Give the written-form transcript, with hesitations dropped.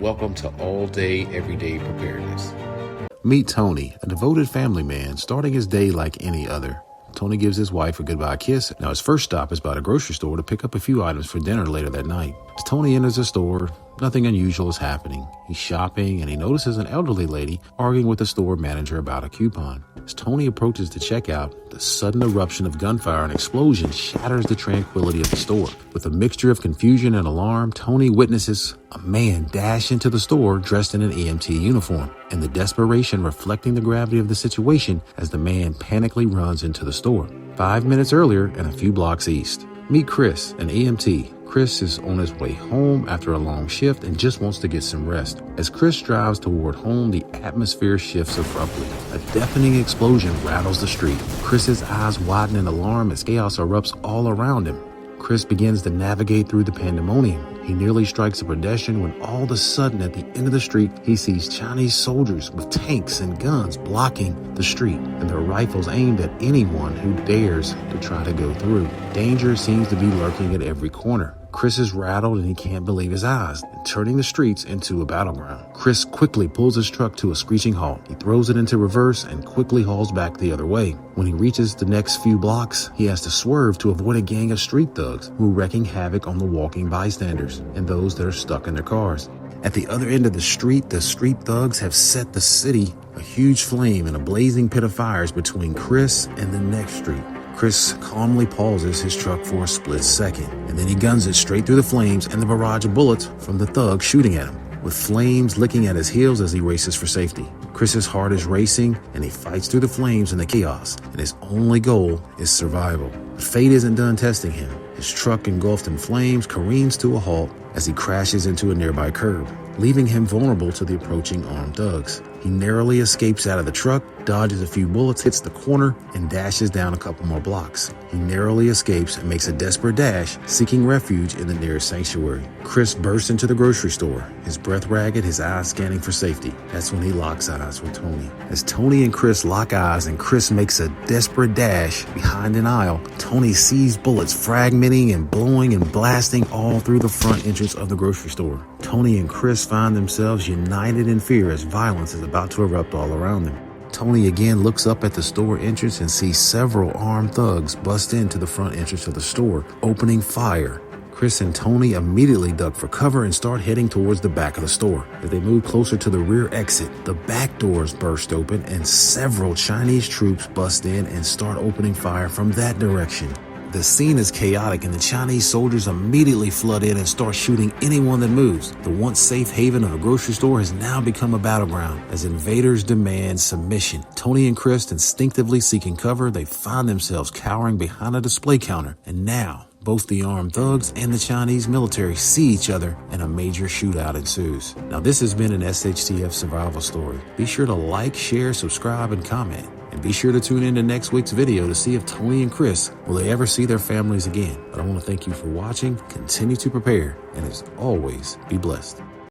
Welcome to All Day, Everyday Preparedness. Meet Tony, a devoted family man starting his day like any other. Tony gives his wife a goodbye kiss. Now his first stop is by the grocery store to pick up a few items for dinner later that night. As Tony enters the store, nothing unusual is happening. He's shopping and he notices an elderly lady arguing with the store manager about a coupon. As Tony approaches the checkout, the sudden eruption of gunfire and explosion shatters the tranquility of the store. With a mixture of confusion and alarm, Tony witnesses a man dash into the store dressed in an EMT uniform, and the desperation reflecting the gravity of the situation as the man panically runs into the store. 5 minutes earlier and a few blocks east. Meet Chris, an EMT. Chris is on his way home after a long shift and just wants to get some rest. As Chris drives toward home, the atmosphere shifts abruptly. A deafening explosion rattles the street. Chris's eyes widen in alarm as chaos erupts all around him. Chris begins to navigate through the pandemonium. He nearly strikes a pedestrian when all of a sudden at the end of the street, he sees Chinese soldiers with tanks and guns blocking the street and their rifles aimed at anyone who dares to try to go through. Danger seems to be lurking at every corner. Chris is rattled and he can't believe his eyes, turning the streets into a battleground. Chris quickly pulls his truck to a screeching halt. He throws it into reverse and quickly hauls back the other way. When he reaches the next few blocks, he has to swerve to avoid a gang of street thugs who are wreaking havoc on the walking bystanders and those that are stuck in their cars. At the other end of the street thugs have set the city a huge flame and a blazing pit of fires between Chris and the next street. Chris calmly pauses his truck for a split second, and then he guns it straight through the flames and the barrage of bullets from the thugs shooting at him, with flames licking at his heels as he races for safety. Chris's heart is racing, and he fights through the flames and the chaos, and his only goal is survival. But fate isn't done testing him. His truck, engulfed in flames, careens to a halt as he crashes into a nearby curb, leaving him vulnerable to the approaching armed thugs. He narrowly escapes out of the truck, dodges a few bullets, hits the corner, and dashes down a couple more blocks. He narrowly escapes and makes a desperate dash, seeking refuge in the nearest sanctuary. Chris bursts into the grocery store, his breath ragged, his eyes scanning for safety. That's when he locks eyes with Tony. As Tony and Chris lock eyes and Chris makes a desperate dash behind an aisle, Tony sees bullets fragmenting and blowing and blasting all through the front entrance of the grocery store. Tony and Chris find themselves united in fear as violence is about to erupt all around them. Tony again looks up at the store entrance and sees several armed thugs bust into the front entrance of the store, opening fire. Chris and Tony immediately duck for cover and start heading towards the back of the store. As they move closer to the rear exit, the back doors burst open and several Chinese troops bust in and start opening fire from that direction. The scene is chaotic and the Chinese soldiers immediately flood in and start shooting anyone that moves. The once safe haven of a grocery store has now become a battleground as invaders demand submission. Tony and Chris instinctively seeking cover, they find themselves cowering behind a display counter. And now, both the armed thugs and the Chinese military see each other and a major shootout ensues. Now this has been an SHTF survival story. Be sure to like, share, subscribe, and comment. And be sure to tune in to next week's video to see if Tony and Chris will they ever see their families again. But I want to thank you for watching, continue to prepare, and as always, be blessed.